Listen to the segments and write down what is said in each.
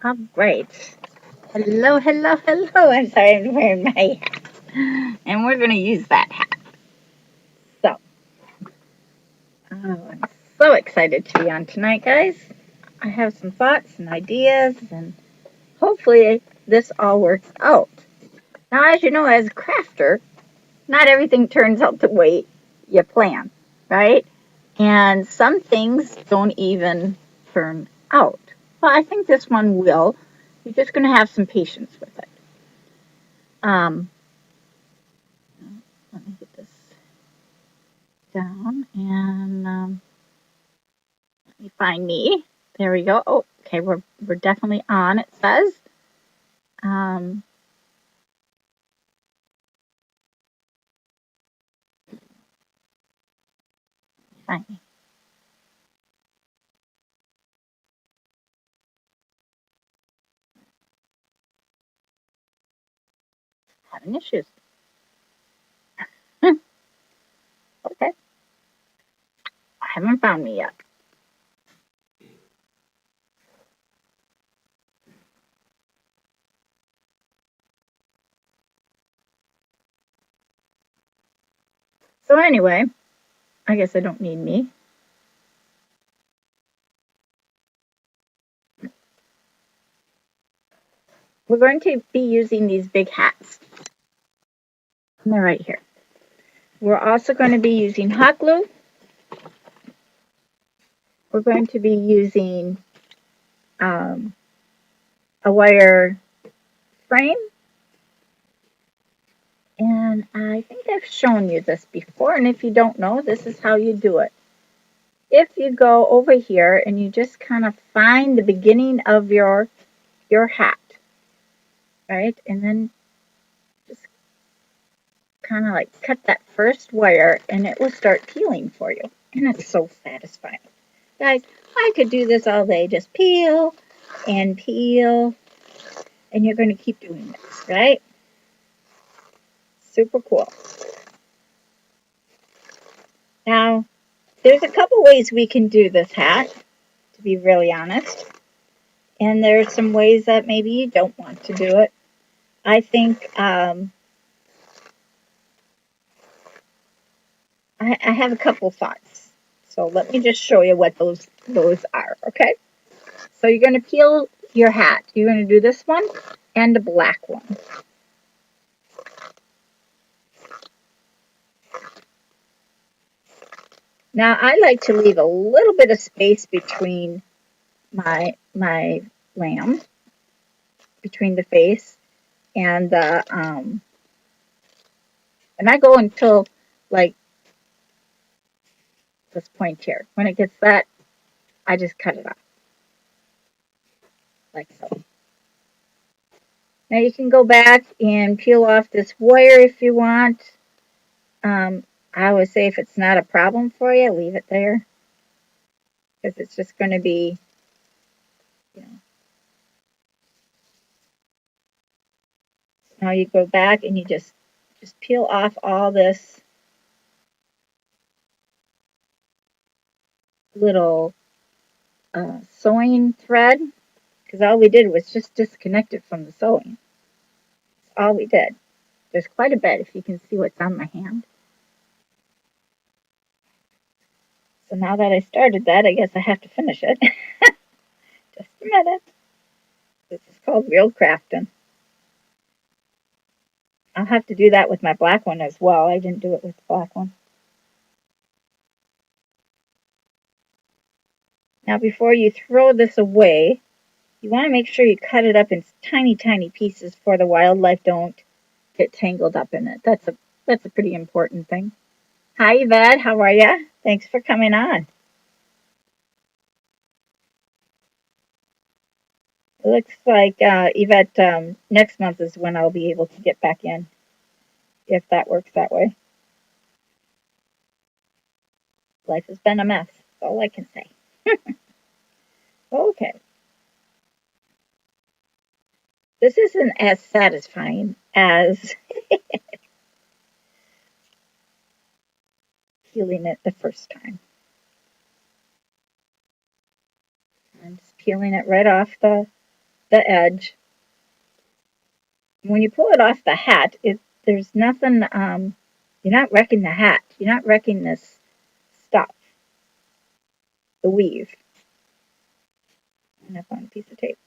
All right. Hello, hello, hello. I'm sorry, I'm wearing my hat. And we're going to use that hat. So, I'm so excited to be on tonight, guys. I have some thoughts and ideas, and hopefully this all works out. Now, as you know, as a crafter, not everything turns out the way you plan, right? And some things don't even turn out. Well, I think this one will. You're just going to have some patience with it. Um, Let me get this down and let me find me. There we go. Oh, okay, we're definitely on. It says. Um, find me. Having issues. Okay, I haven't found me yet. So anyway, I guess I don't need me. We're going to be using these big hats. And they're right here. We're also going to be using hot glue. We're going to be using um, a wire frame. And I think I've shown you this before. And if you don't know, this is how you do it. If you go over here and you just kind of find the beginning of your hat, right? And then just kind of like cut that first wire and it will start peeling for you. And it's so satisfying. Guys, I could do this all day. Just peel and peel. And you're going to keep doing this, right? Super cool. Now, there's a couple ways we can do this hat, to be really honest. And there's some ways that maybe you don't want to do it. I think I have a couple thoughts. So let me just show you what those are, okay? So you're going to peel your hat. You're going to do this one and the black one. Now I like to leave a little bit of space between my lamb, between the face and the and I go until like this point here. When it gets that, I just cut it off like so. Now you can go back and peel off this wire if you want. I always say if it's not a problem for you, leave it there because it's just going to be, you know. Now you go back and you just peel off all this little sewing thread because all we did was just disconnect it from the sewing. That's all we did. There's quite a bit if you can see what's on my hand. So now that I started that, I guess I have to finish it. Just a minute. This is called real crafting. I'll have to do that with my black one as well. I didn't do it with the black one. Now before you throw this away, you want to make sure you cut it up in tiny, tiny pieces for the wildlife don't get tangled up in it. That's a pretty important thing. Hi Yvette, how are ya? Thanks for coming on. It looks like Yvette, next month is when I'll be able to get back in, if that works that way. Life has been a mess. That's all I can say. Okay. This isn't as satisfying as peeling it the first time. I'm just peeling it right off the the edge. When you pull it off the hat, there's nothing, you're not wrecking the hat. You're not wrecking this stuff, the weave. And I found a piece of tape.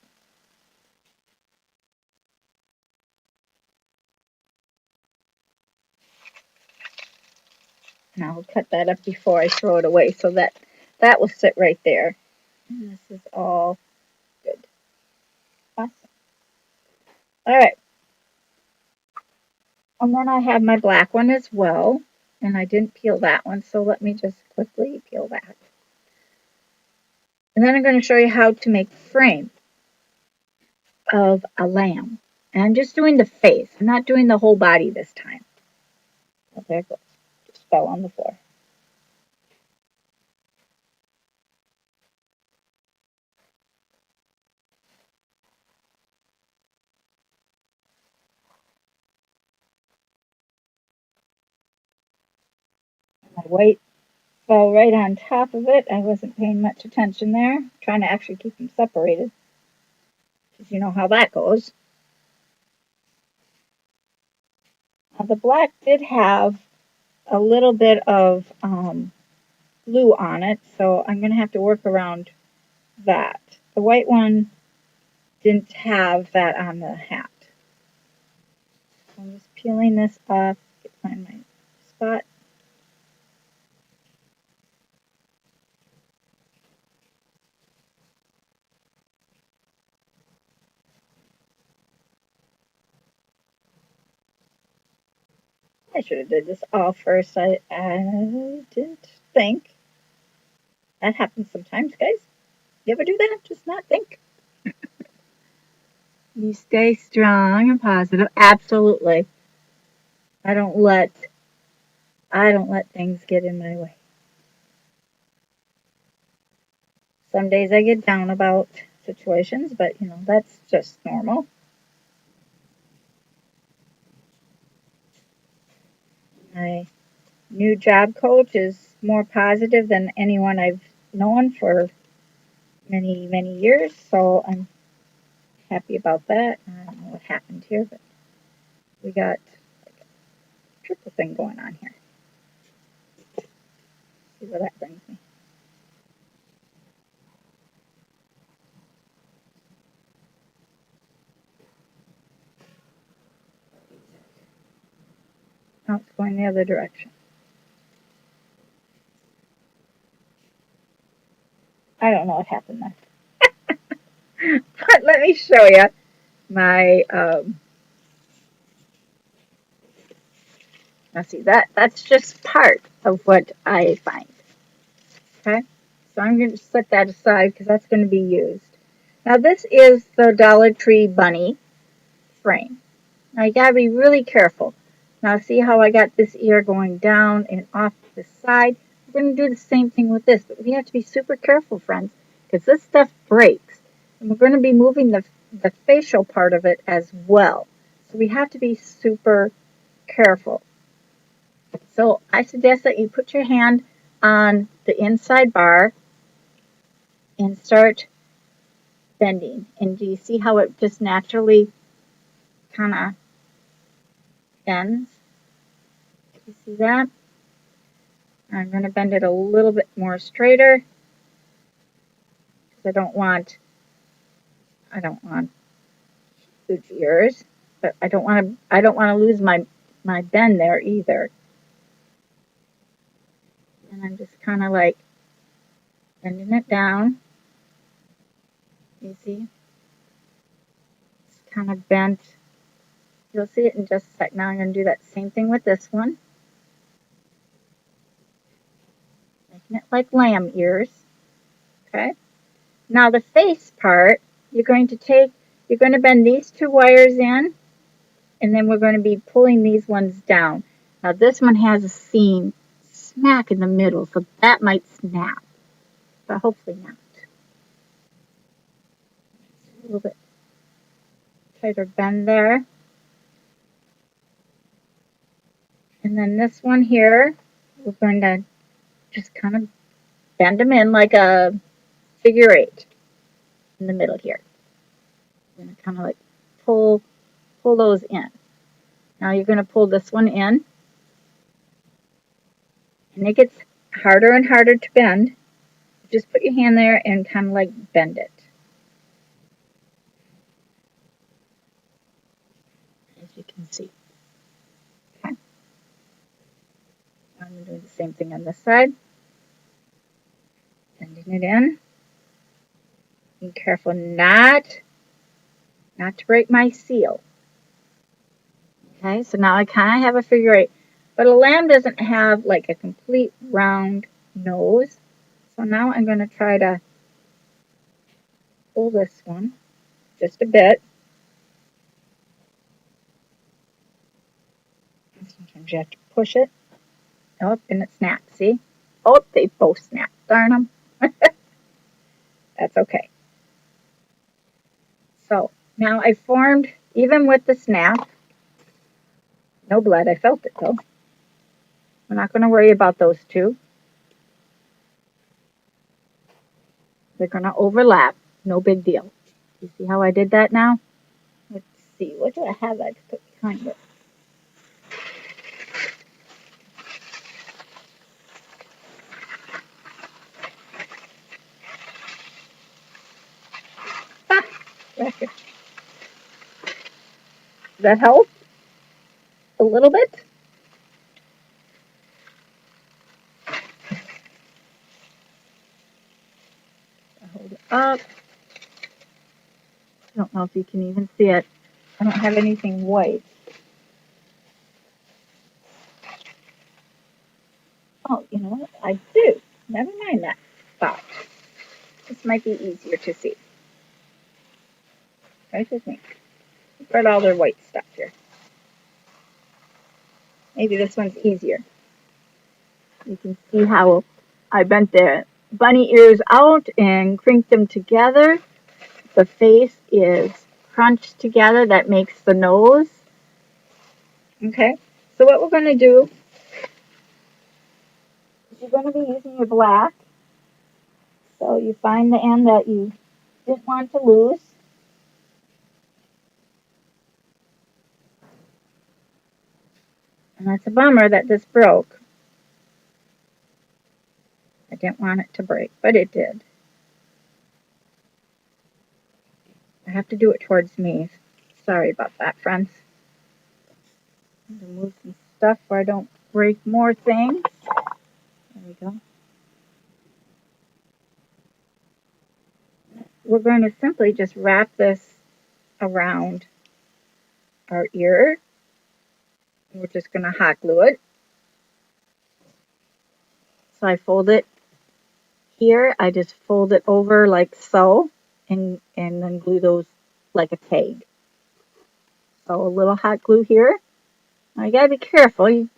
And I'll cut that up before I throw it away so that will sit right there. And this is all good. Awesome. All right. And then I have my black one as well. And I didn't peel that one, so let me just quickly peel that. And then I'm going to show you how to make a frame of a lamb. And I'm just doing the face. I'm not doing the whole body this time. Oh, there it goes. Just fell on the floor. My white fell right on top of it. I wasn't paying much attention there. Trying to actually keep them separated. Because you know how that goes. Now, the black did have a little bit of glue on it, so I'm going to have to work around that. The white one didn't have that on the hat. So I'm just peeling this off, find my spot. I should have did this all first. I didn't think. That happens sometimes, guys. You ever do that? Just not think. You stay strong and positive. Absolutely. I don't let things get in my way. Some days I get down about situations, but you know, that's just normal. My new job coach is more positive than anyone I've known for many, many years, so I'm happy about that. I don't know what happened here, but we got like a triple thing going on here. See where that brings me. Now it's going the other direction. I don't know what happened there. But let me show you my, now see that's just part of what I find. Okay, so I'm going to set that aside because that's going to be used. Now this is the Dollar Tree bunny frame. Now you got to be really careful. Now see how I got this ear going down and off to the side? We're going to do the same thing with this, but we have to be super careful, friends, because this stuff breaks. And we're going to be moving the facial part of it as well. So we have to be super careful. So I suggest that you put your hand on the inside bar and start bending. And do you see how it just naturally kind of bends? Do you see that? I'm going to bend it a little bit more straighter because I don't want huge ears, but I don't want to lose my bend there either. And I'm just kind of like bending it down. You see? It's kind of bent. You'll see it in just a sec. Now I'm going to do that same thing with this one. Making it like lamb ears. Okay? Now the face part, you're going to bend these two wires in, and then we're going to be pulling these ones down. Now this one has a seam smack in the middle, so that might snap, but hopefully not. A little bit tighter bend there. And then this one here, we're going to just kind of bend them in like a figure eight in the middle here. You're going to kind of like pull those in. Now you're going to pull this one in, and it gets harder and harder to bend. Just put your hand there and kind of like bend it, as you can see. Okay. I'm going to do the same thing on this side. Bending it in. Be careful not to break my seal. Okay, so now I kind of have a figure eight. But a lamb doesn't have like a complete round nose. So now I'm going to try to pull this one just a bit. Sometimes you have to push it. Oh, and it snaps, see? Oh, they both snap. Darn them. That's okay. So now I formed, even with the snap, no blood. I felt it though. We're not going to worry about those two. They're going to overlap. No big deal. You see how I did that now? Let's see. What do I have I put behind it? Ah, right here. Does that help a little bit? Hold it up. I don't know if you can even see it. I don't have anything white. Oh, you know what? I do. Never mind that thought. This might be easier to see. Right with me. Spread all their white stuff here. Maybe this one's easier. You can see how I bent the bunny ears out and crinked them together. The face is crunched together. That makes the nose. Okay, so what we're going to do is you're going to be using your black. So you find the end that you didn't want to lose. And that's a bummer that this broke. I didn't want it to break, but it did. I have to do it towards me. Sorry about that, friends. I'm going to move some stuff where I don't break more things. There we go. We're going to simply just wrap this around our ear. We're just going to hot glue it. So I fold it here. I just fold it over like so, and then glue those like a tag. So a little hot glue here. Now you gotta be careful.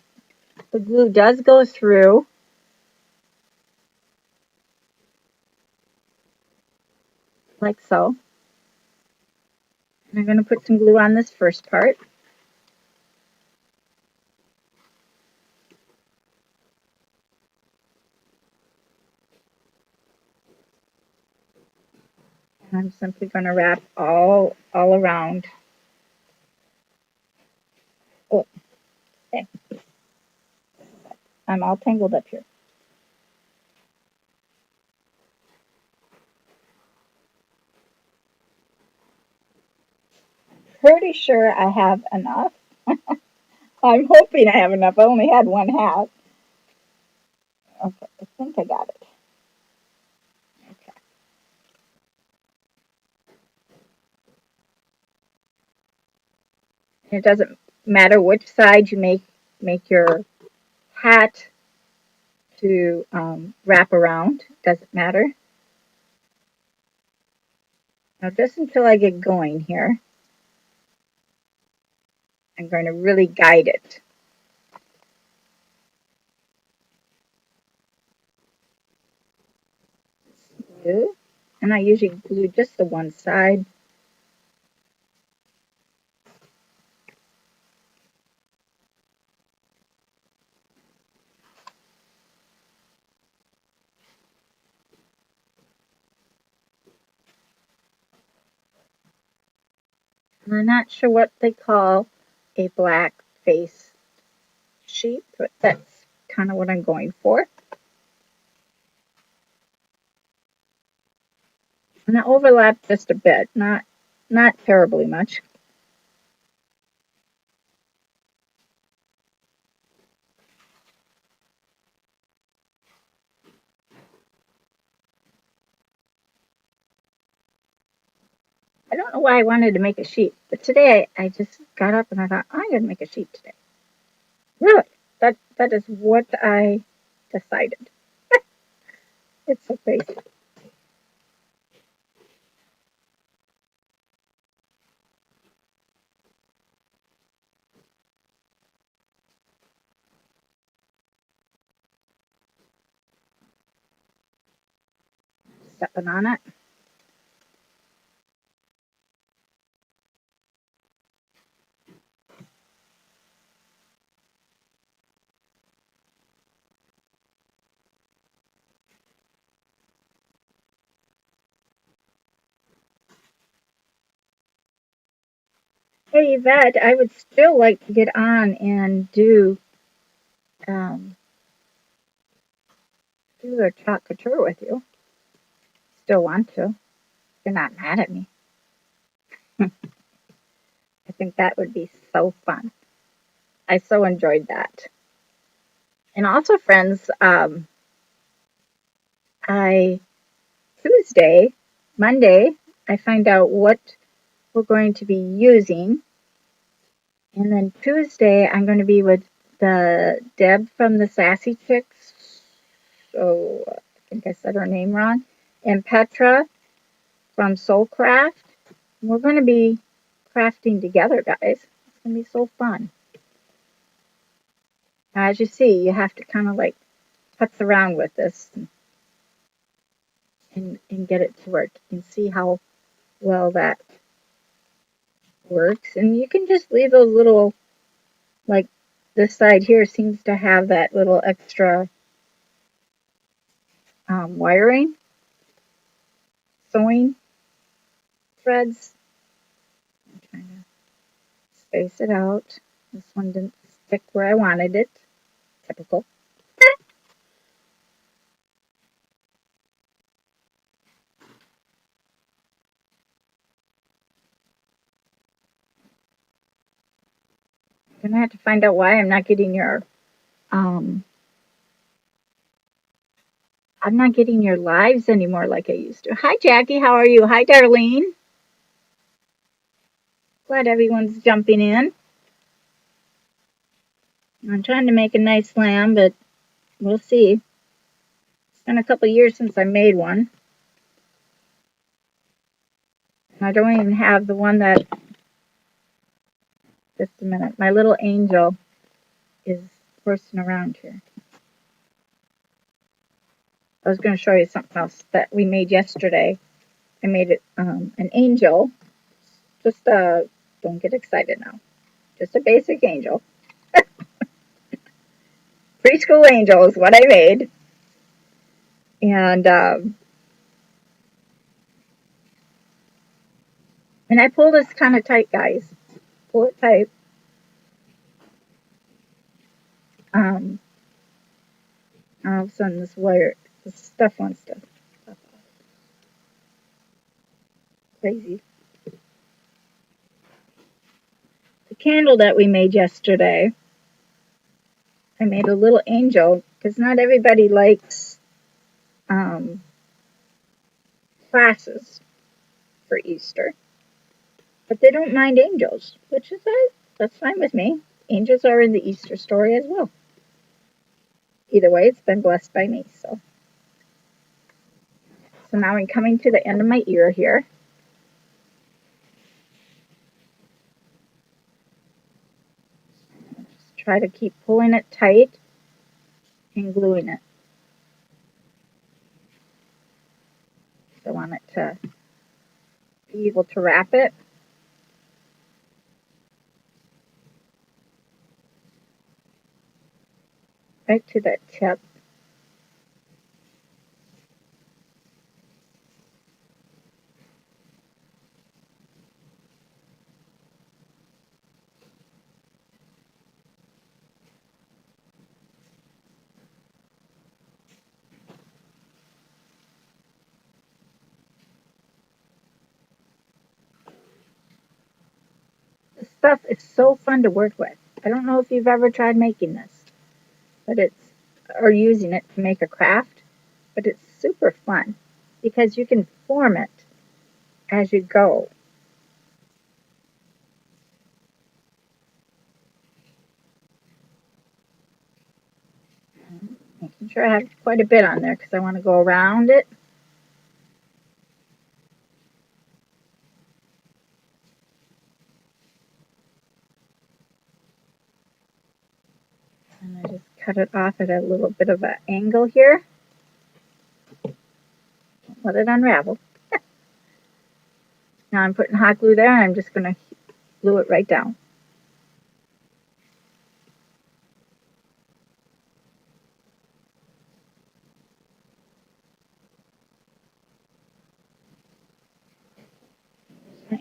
The glue does go through. Like so. And I'm going to put some glue on this first part. And I'm simply going to wrap all around. Oh, okay. I'm all tangled up here. Pretty sure I have enough. I'm hoping I have enough. I only had one half. Okay, I think I got it. Okay. It doesn't matter which side you make your hat to wrap around. Doesn't matter. Now just until I get going here, I'm going to really guide it. Glue. And I usually glue just the one side. I'm not sure what they call a black face sheep, but that's kind of what I'm going for. And I overlap just a bit, not terribly much. I don't know why I wanted to make a sheep, but today I just got up and I thought I'm going to make a sheep today. Really, that is what I decided. It's so crazy. Stepping on it. Hey Yvette, I would still like to get on and um, do a chat couture with you. Still want to. You're not mad at me. I think that would be so fun. I so enjoyed that. And also, friends, I Tuesday, Monday, I find out what we're going to be using, and then Tuesday I'm going to be with the Deb from the Sassy Chicks. So I think I said her name wrong, and Petra from Soulcraft. We're going to be crafting together, guys. It's going to be so fun. As you see, you have to kind of like putz around with this and get it to work. You can see how well that works. And you can just leave those little, like this side here seems to have that little extra wiring, sewing threads. I'm trying to space it out. This one didn't stick where I wanted it. Typical. Gonna have to find out why um I'm not getting your lives anymore like I used to. Hi Jackie, how are you? Hi Darlene. Glad everyone's jumping in. I'm trying to make a nice lamb, but we'll see. It's been a couple years since I made one. I don't even have the one that, just a minute, my little angel is horsing around here. I was going to show you something else that we made yesterday. I made it an angel. Just don't get excited now. Just a basic angel. Preschool angel is what I made. And I pull this kind of tight, guys. Pull it tight. Um, all of a sudden, this wire, this stuff wants to pop off. Crazy. The candle that we made yesterday, I made a little angel because not everybody likes um, classes for Easter, but they don't mind angels, which is that's fine with me. Angels are in the Easter story as well. Either way, it's been blessed by me. So now I'm coming to the end of my ear here. Just try to keep pulling it tight and gluing it. I want it to be able to wrap it. Right to the tip. stuff is so fun to work with. I don't know if you've ever tried making this, but it's, or using it to make a craft, but it's super fun because you can form it as you go. Making sure I have quite a bit on there because I want to go around it. And I just cut it off at a little bit of an angle here. Let it unravel. Now I'm putting hot glue there and I'm just going to glue it right down.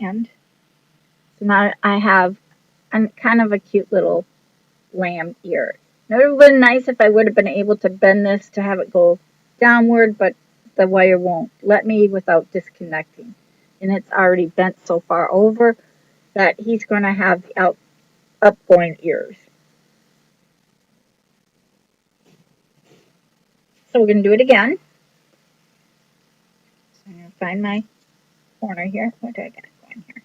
And so now I have kind of a cute little lamb ear. Now it would have been nice if I would have been able to bend this to have it go downward, but the wire won't let me without disconnecting. And it's already bent so far over that he's going to have the upgoing ears. So we're going to do it again. So I'm going to find my corner here. What do I got going here?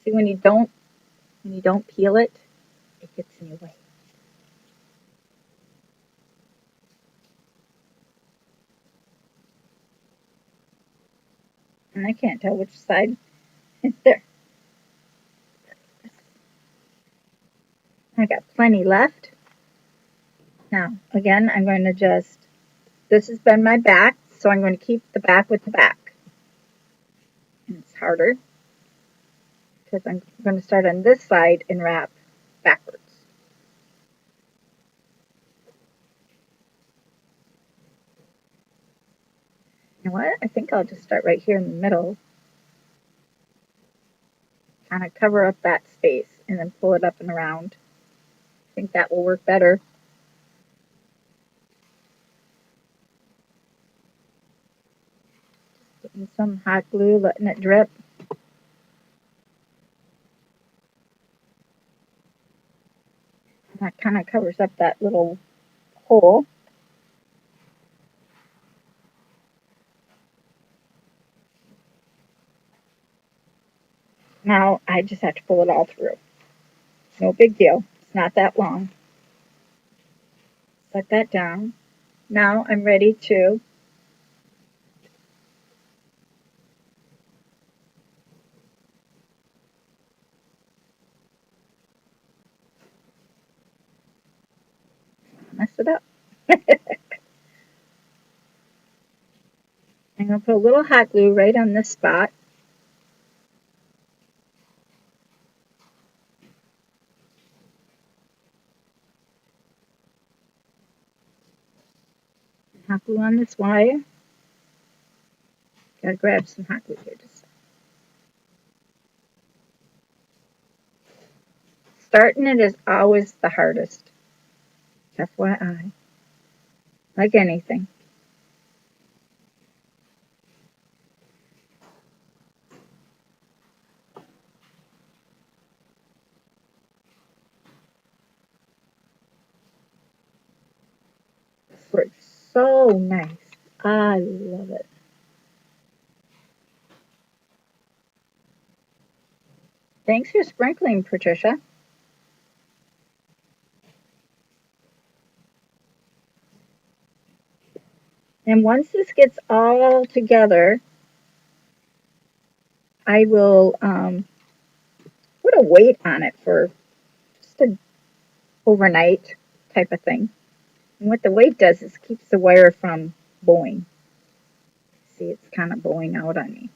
See, when you don't peel it, it gets in your way. And I can't tell which side is there. I got plenty left. Now, again, I'm going to this has been my back, so I'm going to keep the back with the back. And it's harder because I'm going to start on this side and wrap backwards. You know what? I think I'll just start right here in the middle. Kind of cover up that space and then pull it up and around. I think that will work better. Putting some hot glue, letting it drip. And that kind of covers up that little hole. Now I just have to pull it all through. No big deal. It's not that long. Set that down. Now I'm ready to mess it up. I'm going to put a little hot glue right on this spot. Hot glue on this wire. Gotta grab some hot glue here. Starting it is always the hardest. FYI. Like anything. This works so nice. I love it. Thanks for sprinkling, Patricia. And once this gets all together, I will put a weight on it for just an overnight type of thing. And what the weight does is keeps the wire from bowing. See, it's kind of bowing out on me.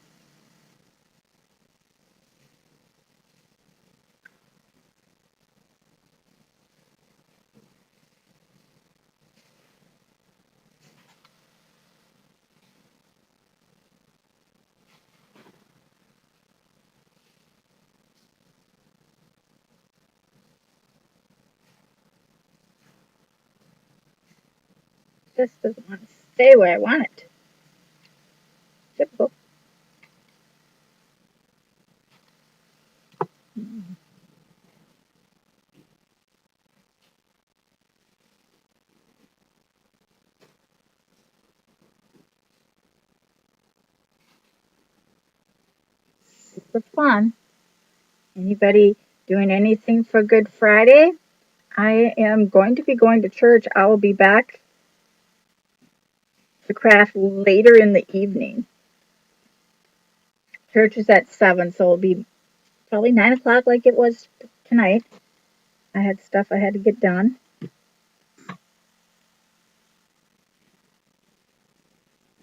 Just doesn't want to stay where I want it. Typical. Super fun. Anybody doing anything for Good Friday? I am going to be going to church. I will be back to craft later in the evening. Church is at 7, so it'll be probably 9 o'clock like it was tonight. I had stuff I had to get done.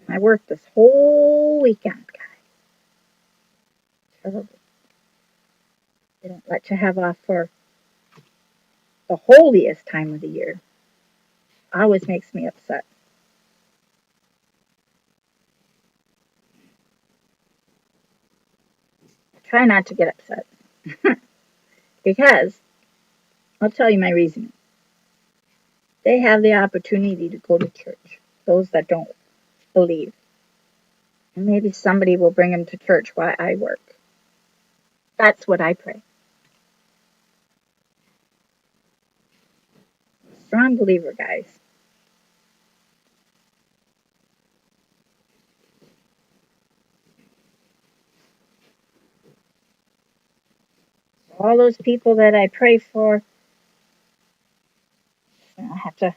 I worked this whole weekend, guys. Terrible. They don't let you have off for the holiest time of the year. Always makes me upset. Try not to get upset because I'll tell you my reasoning. They have the opportunity to go to church, those that don't believe. And maybe somebody will bring them to church while I work. That's what I pray. Strong believer, guys. All those people that I pray for, I have to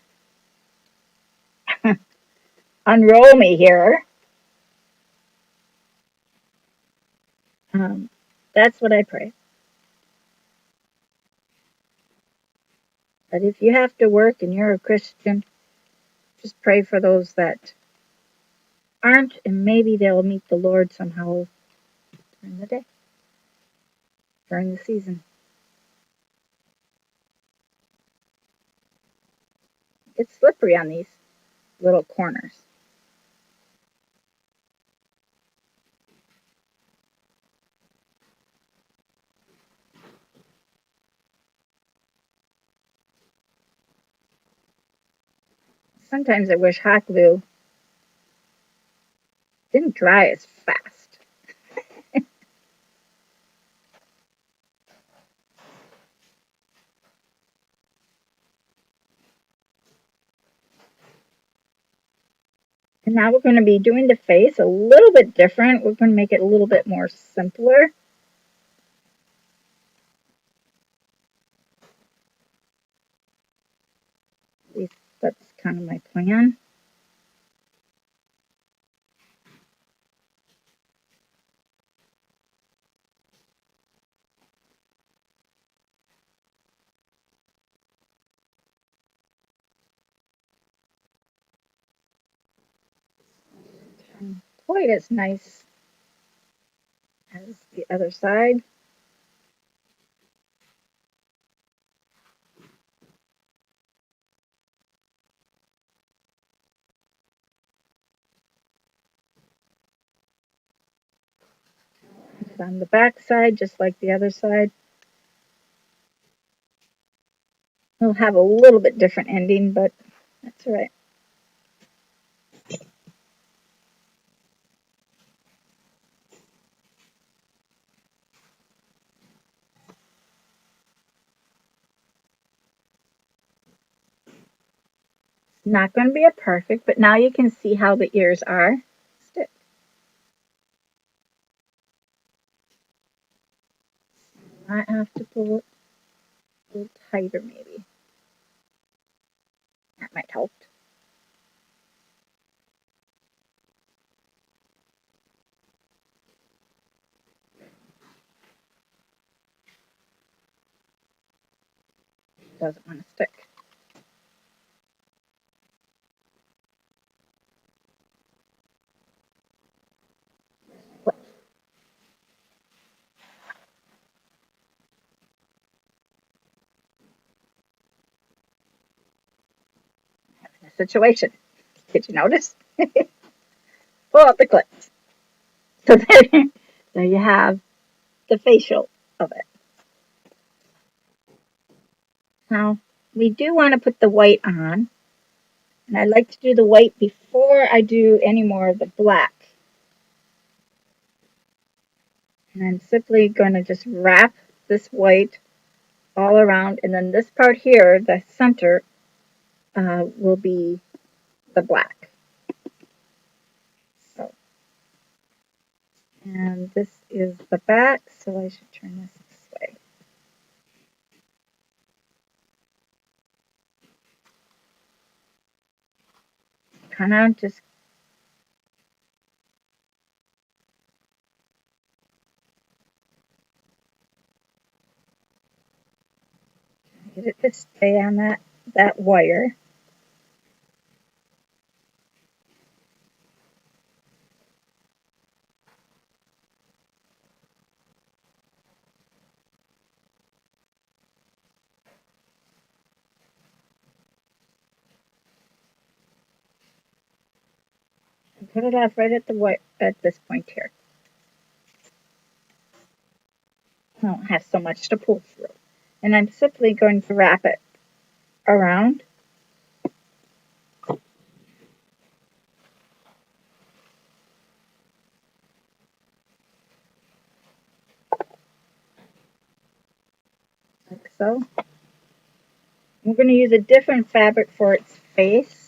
unroll me here. Um, that's what I pray. But if you have to work and you're a Christian, just pray for those that aren't, and maybe they'll meet the Lord somehow during the day, during the season. It's slippery on these little corners. Sometimes I wish hot glue didn't dry as fast. And now we're going to be doing the face a little bit different. We're going to make it a little bit more simpler. At least that's kind of my plan. Quite as nice as the other side. It's on the back side, just like the other side. We'll have a little bit different ending, but that's all right. Not going to be a perfect, but now you can see how the ears are. Stick. I have to pull it a little tighter, maybe. That might help. Doesn't want to stick. What situation? Did you notice? Pull out the clips. So there you have the facial of it. Now, we do want to put the white on, and I like to do the white before I do any more of the black. And I'm simply going to just wrap this white all around, and then this part here, the center, will be the black. So, and this is the back, so I should turn this way. Kind of just get it to stay on that wire. And put it off right at the at this point here. I don't have so much to pull through. And I'm simply going to wrap it around. Like so. We're going to use a different fabric for its face.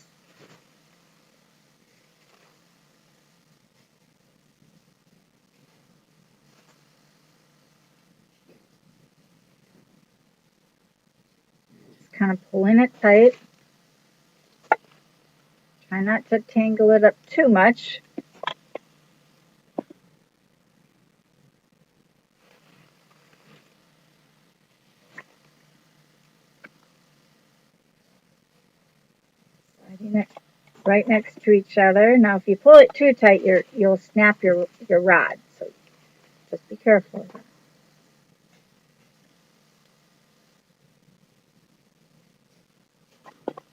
Just kind of pulling it tight. Try not to tangle it up too much. Sliding it right next to each other. Now, if you pull it too tight, you'll snap your rod. So just be careful.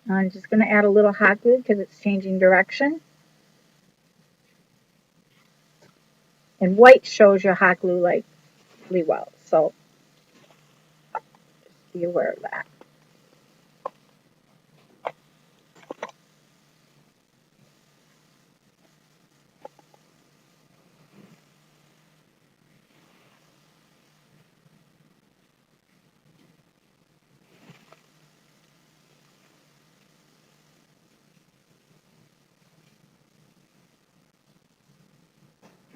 Now I'm just going to add a little hot glue because it's changing direction. And white shows your hot glue like really well. So just be aware of that.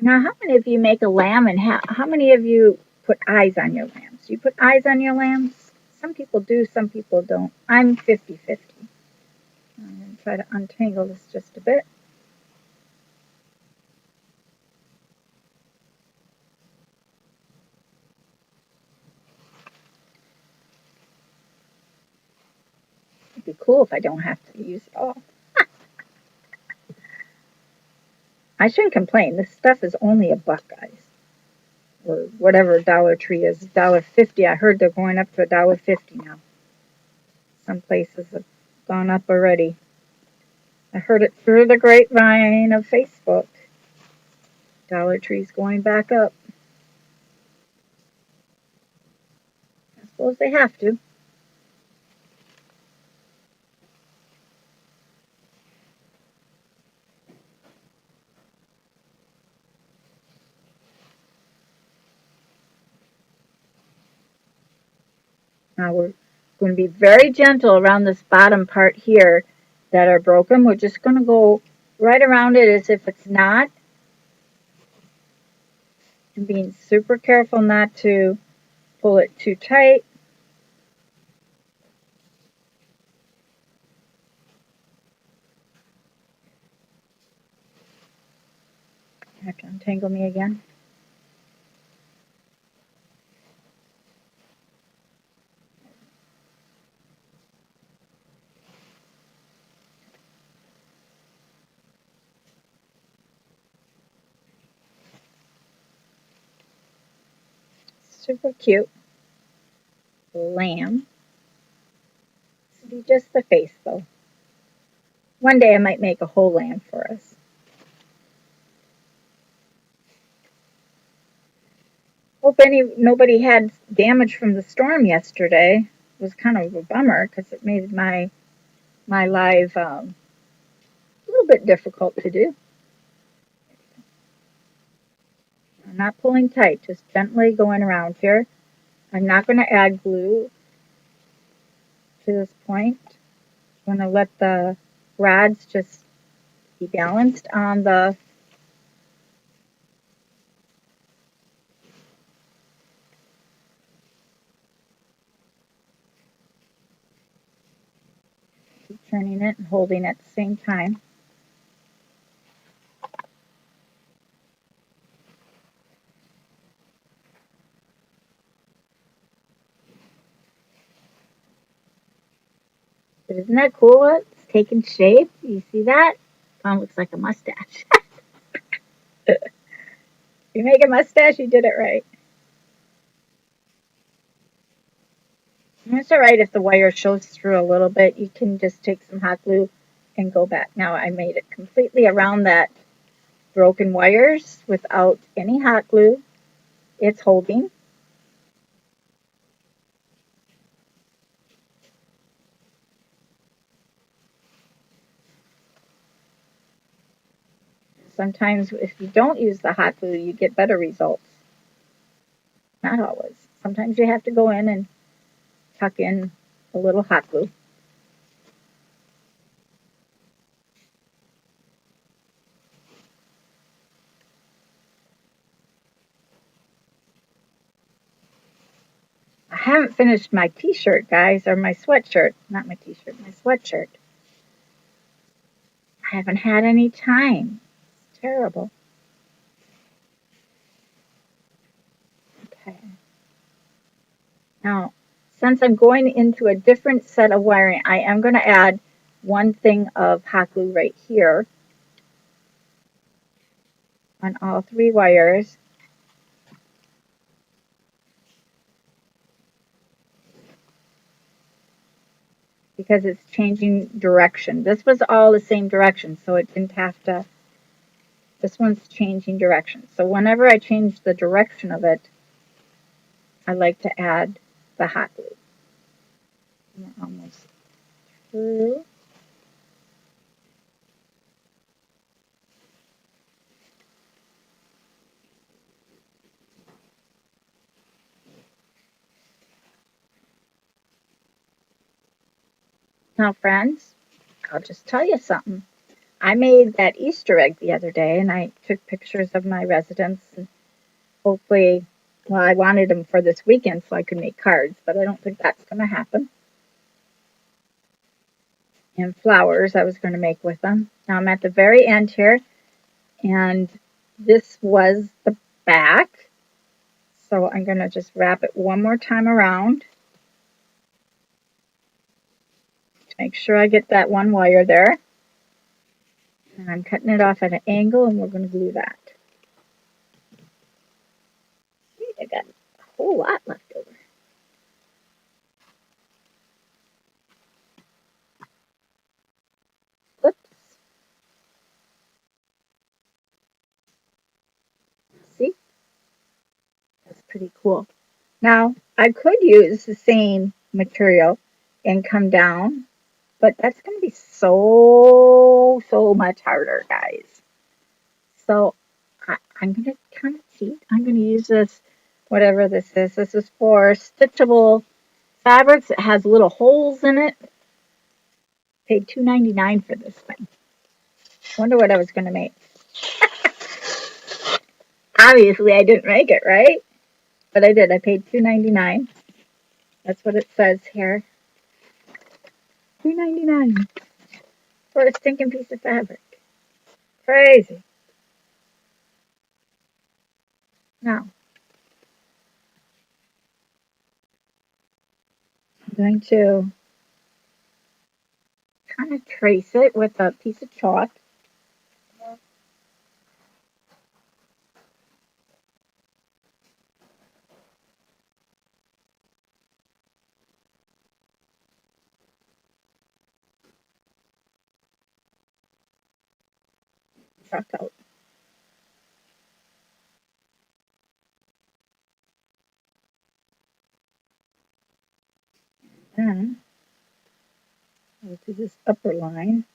Now, how many of you make a lamb, and how many of you put eyes on your lambs? Do you put eyes on your lambs? Some people do, some people don't. I'm 50-50. I'm going to try to untangle this just a bit. It'd be cool if I don't have to use it all. I shouldn't complain. This stuff is only $1, guys. Or whatever Dollar Tree is, $1.50. I heard they're going up to $1.50 now. Some places have gone up already. I heard it through the grapevine of Facebook. Dollar Tree's going back up. I suppose they have to. Now we're going to be very gentle around this bottom part here that are broken. We're just going to go right around it as if it's not. And being super careful not to pull it too tight. You have to untangle me again. Super cute lamb. This will be just the face though. One day I might make a whole lamb for us. Hope nobody had damage from the storm yesterday. It was kind of a bummer because it made my live a little bit difficult to do. I'm not pulling tight, just gently going around here. I'm not going to add glue to this point. I'm going to let the rods just be balanced on the turning it and holding at the same time. But isn't that cool? It's taking shape. You see that? Mom looks like a mustache. You make a mustache, you did it right. And it's all right if the wire shows through a little bit. You can just take some hot glue and go back. Now I made it completely around that broken wires without any hot glue. It's holding. Sometimes if you don't use the hot glue, you get better results. Not always. Sometimes you have to go in and tuck in a little hot glue. I haven't finished my t-shirt, guys, or my sweatshirt. Not my t-shirt, my sweatshirt. I haven't had any time. It's terrible. Okay. Now, since I'm going into a different set of wiring, I am going to add one thing of hot glue right here on all three wires. Because it's changing direction. This was all the same direction, so it didn't have to. This one's changing direction. So whenever I change the direction of it, I like to add the hot glue. We're almost through. Now, friends, I'll just tell you something. I made that Easter egg the other day, and I took pictures of my residents. And hopefully, well, I wanted them for this weekend so I could make cards, but I don't think that's going to happen. And flowers I was going to make with them. Now I'm at the very end here, and this was the back. So I'm going to just wrap it one more time around to make sure I get that one wire there. And I'm cutting it off at an angle, and we're going to glue that. I got a whole lot left over. Whoops. See? That's pretty cool. Now, I could use the same material and come down, but that's going to be so much harder, guys. So I'm going to kind of cheat. I'm going to use this, whatever this is. This is for stitchable fabrics. It has little holes in it. Paid $2.99 for this thing. Wonder what I was going to make. Obviously, I didn't make it, right? But I did. I paid $2.99. That's what it says here. $2.99 for a stinking piece of fabric. Crazy. Now, I'm going to kind of trace it with a piece of chalk. Chalk out. Then I'll do this upper line.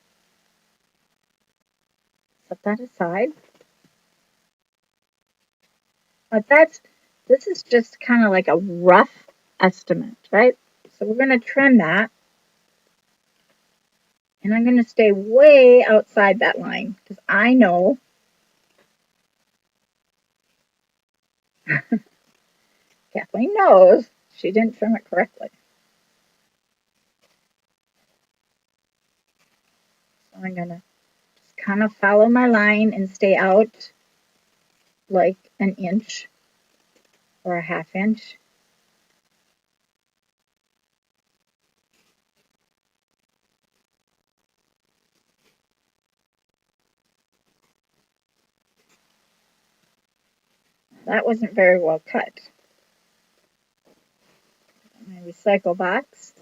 Set that aside. But this is just kind of like a rough estimate, right? So we're going to trim that. And I'm going to stay way outside that line because I know Kathleen knows she didn't trim it correctly. So I'm going to just kind of follow my line and stay out like an inch or a half inch. That wasn't very well cut. My recycle box.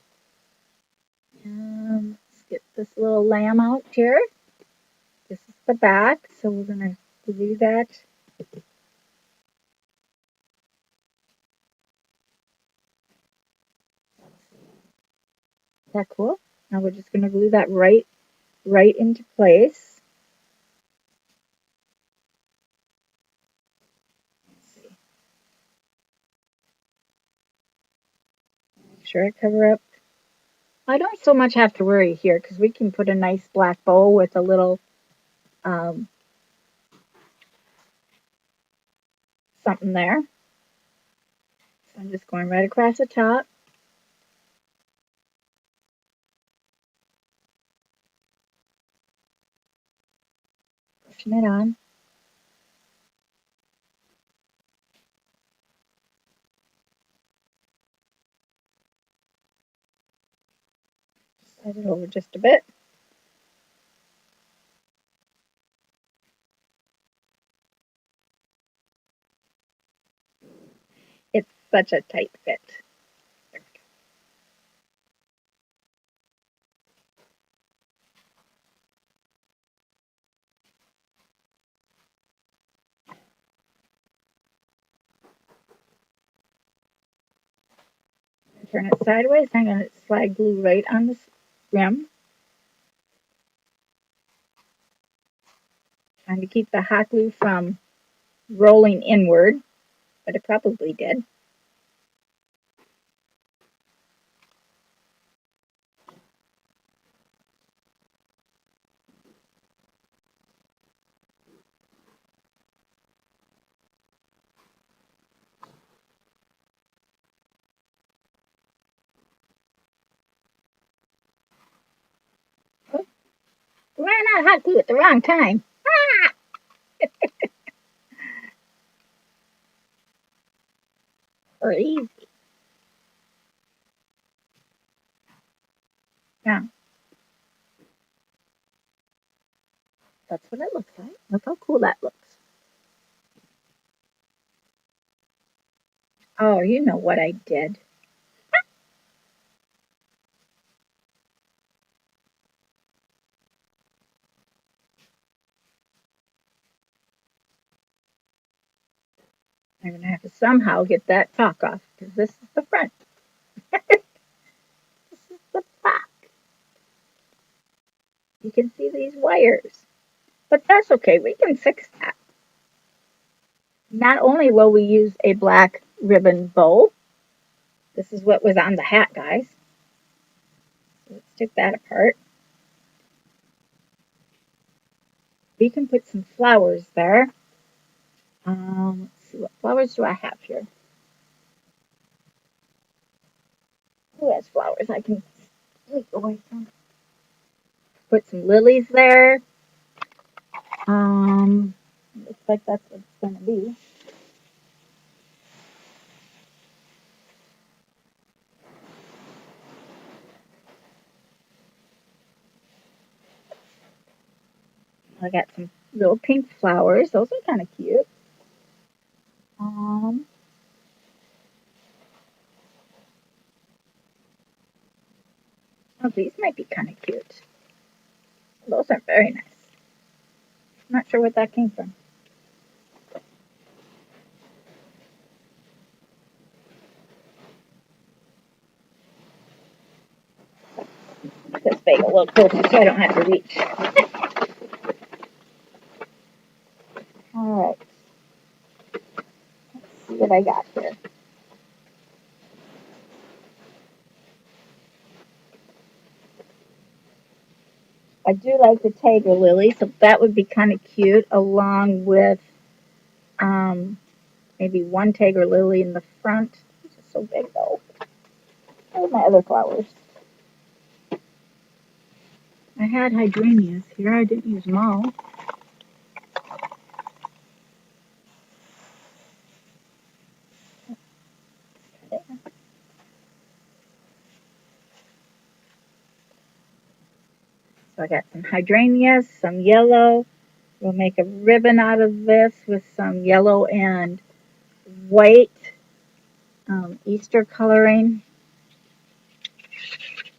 Let's get this little lamb out here. This is the back, so we're going to glue that. Is that cool? Now we're just going to glue that right into place. Make sure I cover up. I don't so much have to worry here because we can put a nice black bow with a little something there. So I'm just going right across the top. Pushing it on. Slide it over just a bit. It's such a tight fit. Turn it sideways. I'm going to slide glue right on the rim. Trying to keep the hot glue from rolling inward, but it probably did. Oh, ran out of hot glue at the wrong time. Ah! Crazy. Yeah, that's what it looks like. Look how cool that looks. Oh, you know what I did. I'm going to have to somehow get that top off because this is the front. This is the back. You can see these wires, but that's okay. We can fix that. Not only will we use a black ribbon bow, this is what was on the hat, guys. Let's take that apart. We can put some flowers there. Let's see, what flowers do I have here? Who has flowers I can take away from? Put some lilies there. Looks like that's what it's going to be. I got some little pink flowers. Those are kind of cute. Oh, these might be kind of cute. Those are very nice. I'm not sure what that came from. Put this bag a little closer so I don't have to reach. All right. Let's see what I got here. I do like the tiger lily, so that would be kind of cute, along with um, maybe one tiger lily in the front. It's just so big though. Where's my other flowers? I had hydrangeas here. I didn't use them all. So I got some hydrangeas, some yellow. We'll make a ribbon out of this with some yellow and white Easter coloring.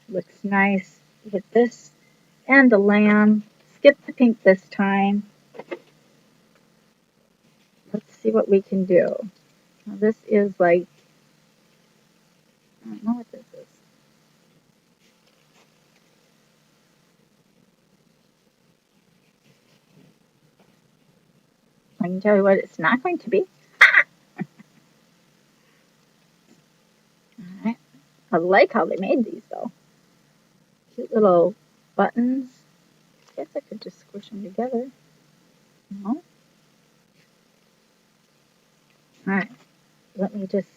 Looks nice with this and the lamb. Skip the pink this time. Let's see what we can do. Now this is like, I don't know what this is. I can tell you what it's not going to be. Alright. I like how they made these though. Cute little buttons. I guess I could just squish them together. No. Alright. Let me just,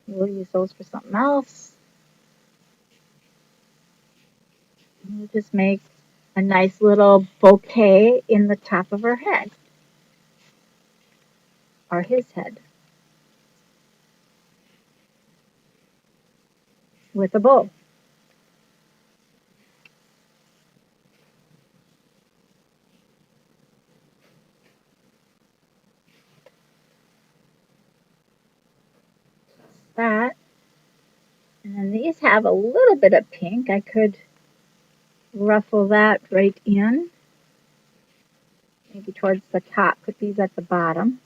we'll use those for something else. We'll just make a nice little bouquet in the top of her head. Or his head. With a bow. That. And then these have a little bit of pink. I could ruffle that right in. Maybe towards the top. Put these at the bottom.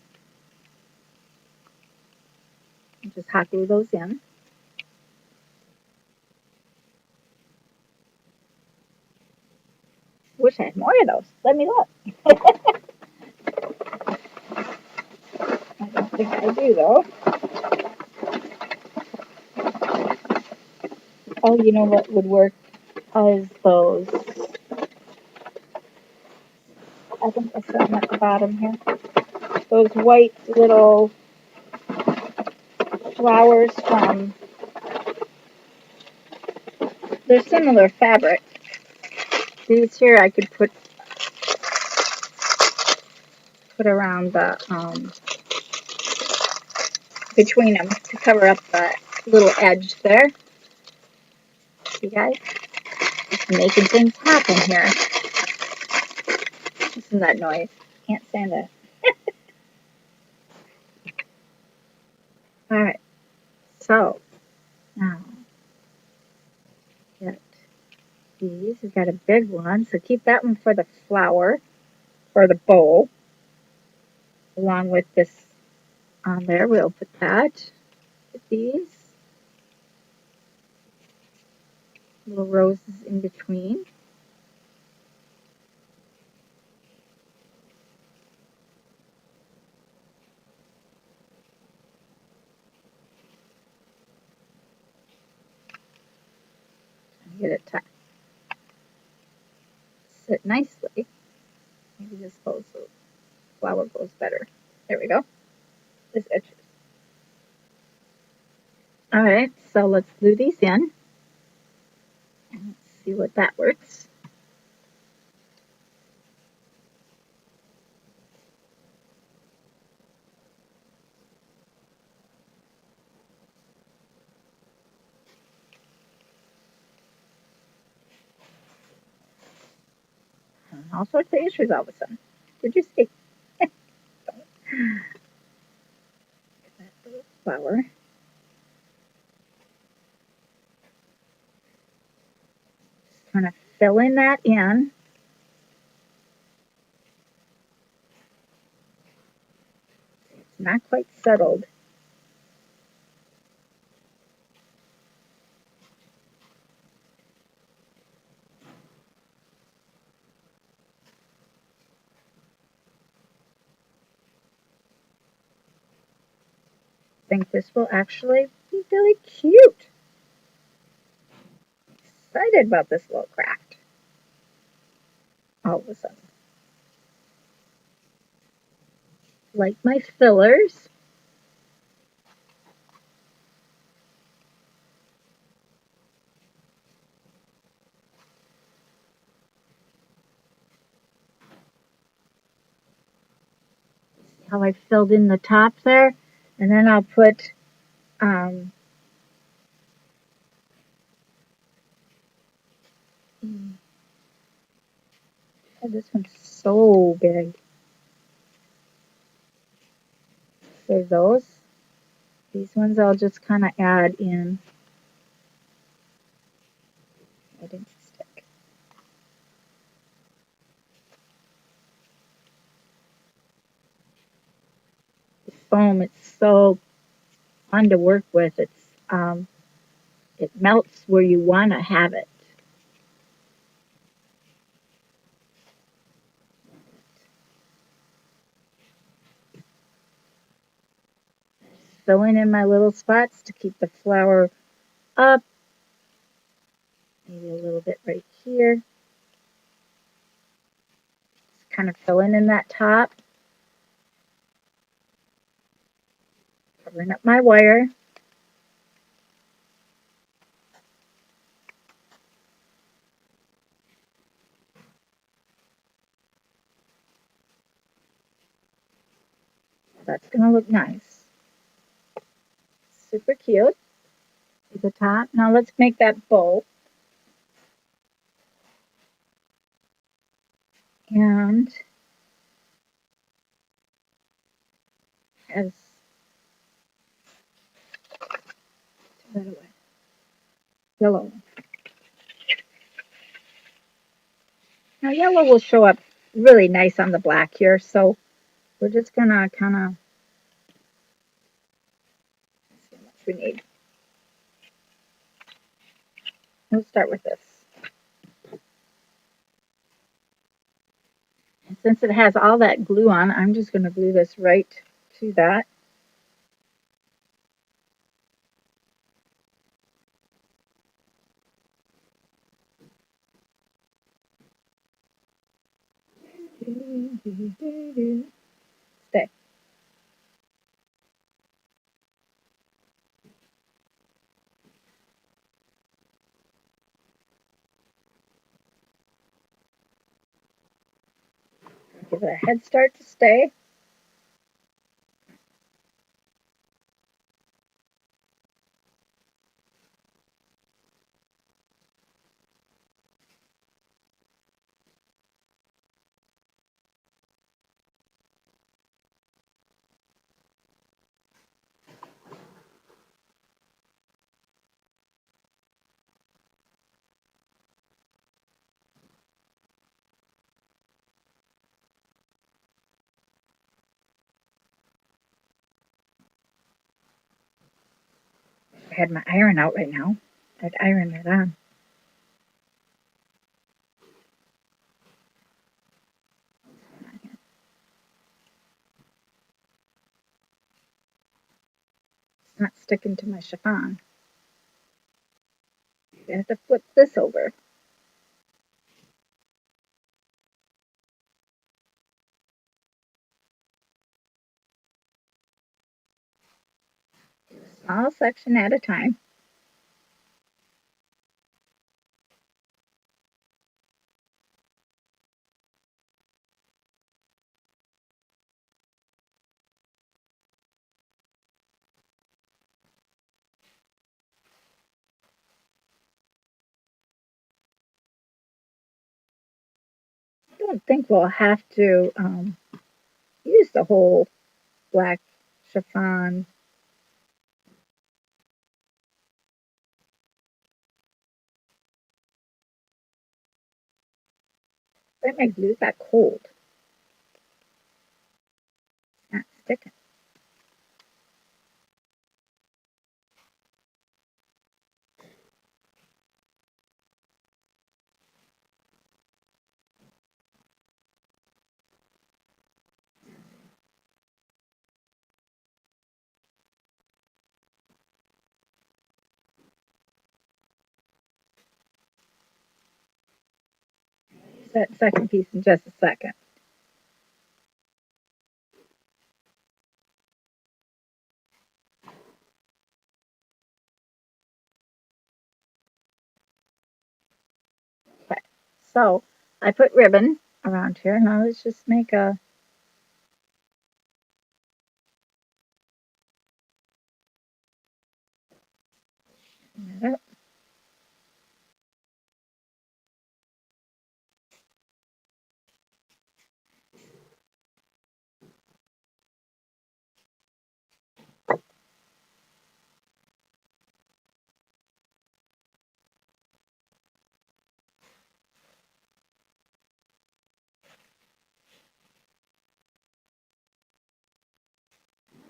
And just hot glue those in. Wish I had more of those. Let me look. I don't think I do though. Oh, you know what would work is those. I think I set them at the bottom here. Those white little flowers from. They're similar fabric. These here I could put around the between them to cover up the little edge there. See guys? Just making things happen here. Listen to that noise. Can't stand it. Alright. So now get these. We've got a big one, so keep that one for the flower or the bowl. Along with this on there, we'll put that. Put these little roses in between. Get it to sit nicely. Maybe this goes, so the flower goes better. There we go. This edge. Alright, so let's glue these in. And let's see what that works. All sorts of issues all of a sudden. Did you see? That little flower. Just kind of filling that in. It's not quite settled. I think this will actually be really cute. Excited about this little craft. all of a sudden. Like my fillers. How I filled in the top there. And then I'll put um, oh, this one's so big. There's those. These ones I'll just kind of add in. I didn't stick. The foam, it's so fun to work with. It melts where you want to have it. Filling in my little spots to keep the flower up. Maybe a little bit right here. Just kind of filling in that top. Covering up my wire. That's going to look nice. Super cute. The top. Now let's make that bow. And as that away. Yellow. Now yellow will show up really nice on the black here, so we're just gonna kind of see how much we need. We'll start with this. And since it has all that glue on, I'm just gonna glue this right to that. Stay. Give it a head start to stay. I had my iron out right now. I'd iron it on. It's not sticking to my chiffon. I have to flip this over. Small section at a time. I don't think we'll have to use the whole black chiffon. But my glue got cold. It's not sticking. that second piece in just a second. Okay, so I put ribbon around here. Now let's just make a minute.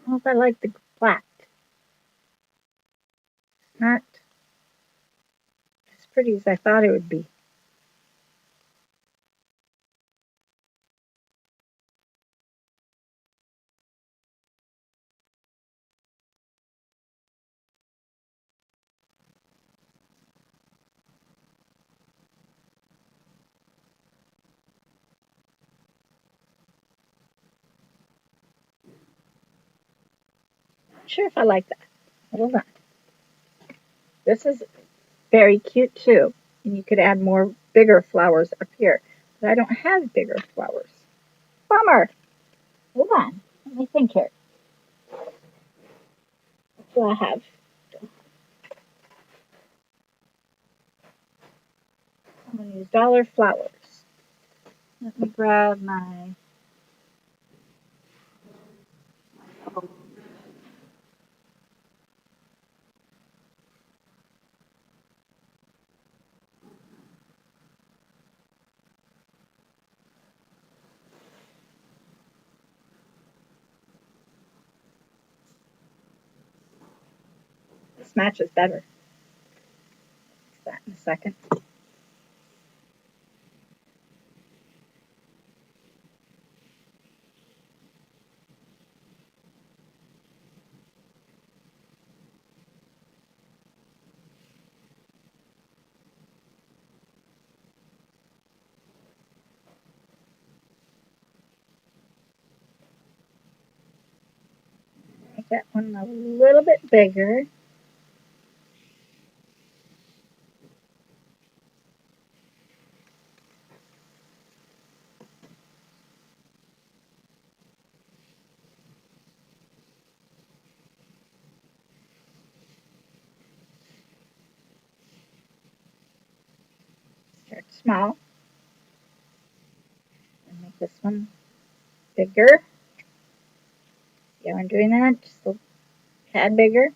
I hope I like the black. Not as pretty as I thought it would be. Not sure if I like that. Hold on. This is very cute too. And you could add more bigger flowers up here. But I don't have bigger flowers. Bummer. Hold on. Let me think here. What do I have? I'm going to use dollar flowers. Let me grab my. This matches better. Fix that in a second. Make that one a little bit bigger. Start small. And make this one bigger. See how I'm doing that? Just a tad bigger.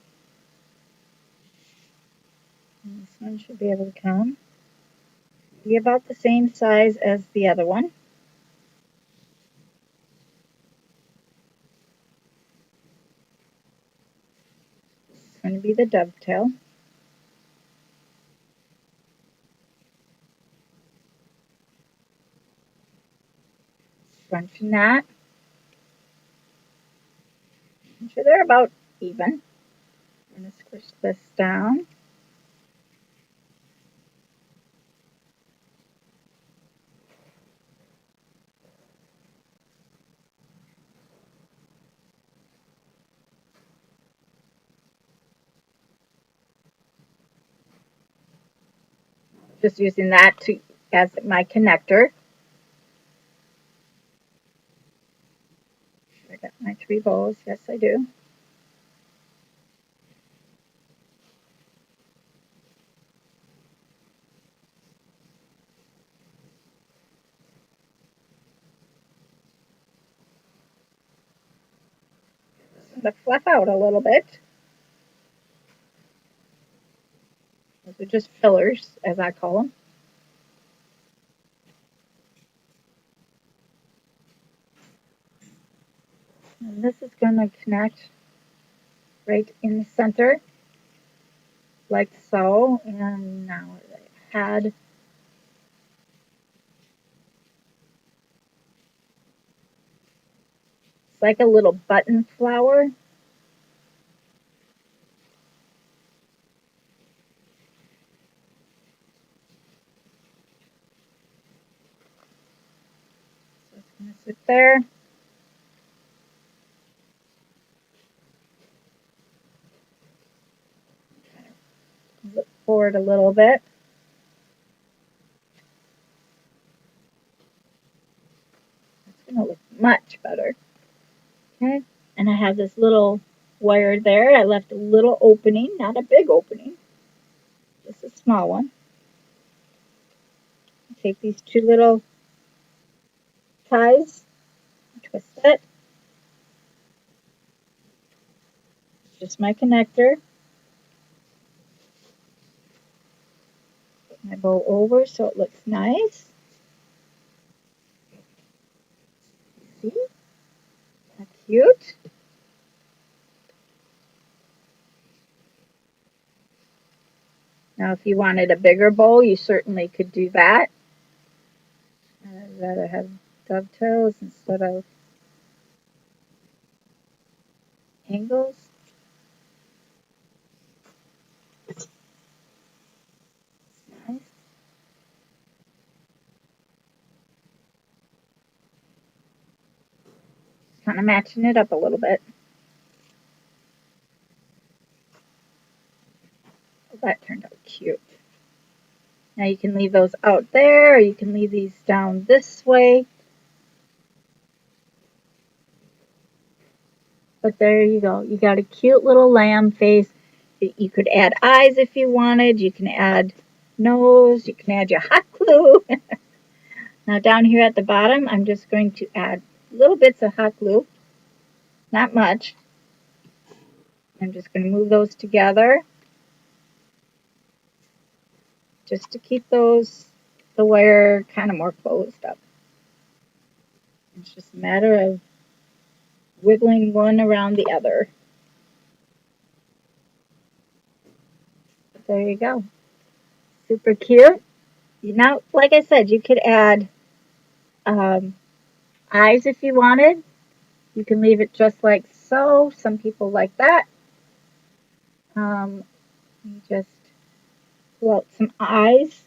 And this one should be able to come. Be about the same size as the other one. It's going to be the dovetail. Crunching that. Make sure they're about even. I'm going to squish this down. Just using that to as my connector. I got my 3 bows. Yes, I do. To fluff out a little bit. Those are just fillers, as I call them. And this is going to connect right in the center, like so. And now I had it's like a little button flower. there. Look forward a little bit. It's going to look much better. Okay. And I have this little wire there. I left a little opening, not a big opening, just a small one. Take these two little ties, twist it. It's just my connector. Put my bow over so it looks nice. See? That's cute. Now, if you wanted a bigger bow, you certainly could do that. I'd rather have dovetails instead of angles. Nice. Kind of matching it up a little bit. Oh, that turned out cute. Now you can leave those out there, or you can leave these down this way. But there you go. You got a cute little lamb face. You could add eyes if you wanted. You can add nose. You can add your hot glue. Now down here at the bottom, I'm just going to add little bits of hot glue. Not much. I'm just going to move those together just to keep the wire kind of more closed up. It's just a matter of wiggling one around the other. There you go. Super cute. Now, like I said, you could add eyes if you wanted. You can leave it just like so. Some people like that. You just pull out some eyes.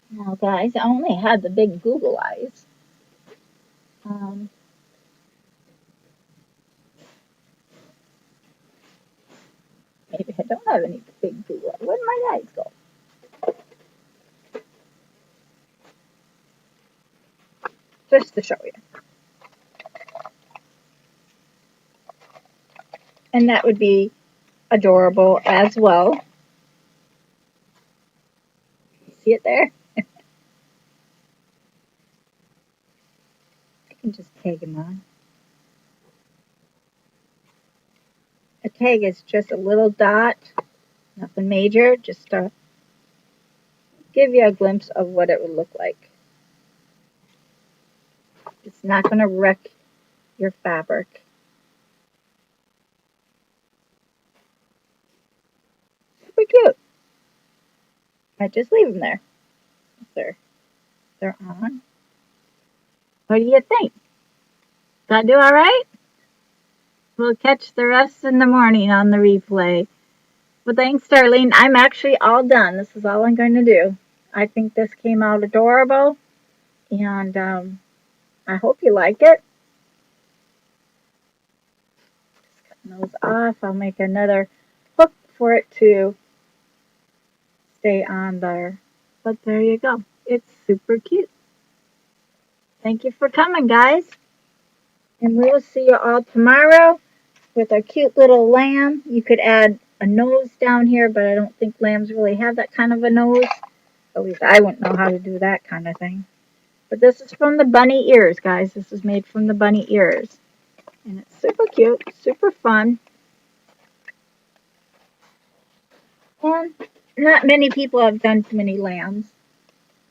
Now, guys, I only had the big Google eyes. Maybe I don't have any big Google eyes. Where did my eyes go? Just to show you. And that would be adorable as well. See it there? I can just tag them on. A tag is just a little dot, nothing major, just to give you a glimpse of what it would look like. It's not going to wreck your fabric. Super cute. I just leave them there. They're on. What do you think? Did I do all right? We'll catch the rest in the morning on the replay. Well, thanks, Darlene. I'm actually all done. This is all I'm going to do. I think this came out adorable, and I hope you like it. Just cutting those off. I'll make another hook for it to stay on there. But there you go. It's super cute. Thank you for coming, guys. And we will see you all tomorrow with our cute little lamb. You could add a nose down here, but I don't think lambs really have that kind of a nose. At least I wouldn't know how to do that kind of thing. But this is from the bunny ears, guys. This is made from the bunny ears. And it's super cute, super fun. And not many people have done too many lambs.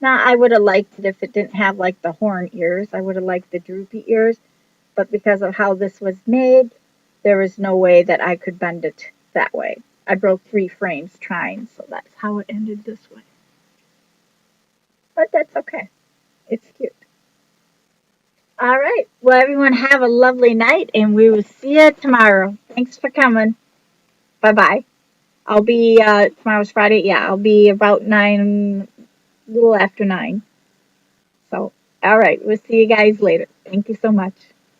Now, I would have liked it if it didn't have like the horn ears. I would have liked the droopy ears. But because of how this was made, there was no way that I could bend it that way. I broke 3 frames trying, so that's how it ended this way. But that's okay. It's cute. All right. Well, everyone have a lovely night, and we will see you tomorrow. Thanks for coming. Bye-bye. I'll be, tomorrow's Friday. Yeah, I'll be about 9, a little after 9. So, all right. We'll see you guys later. Thank you so much.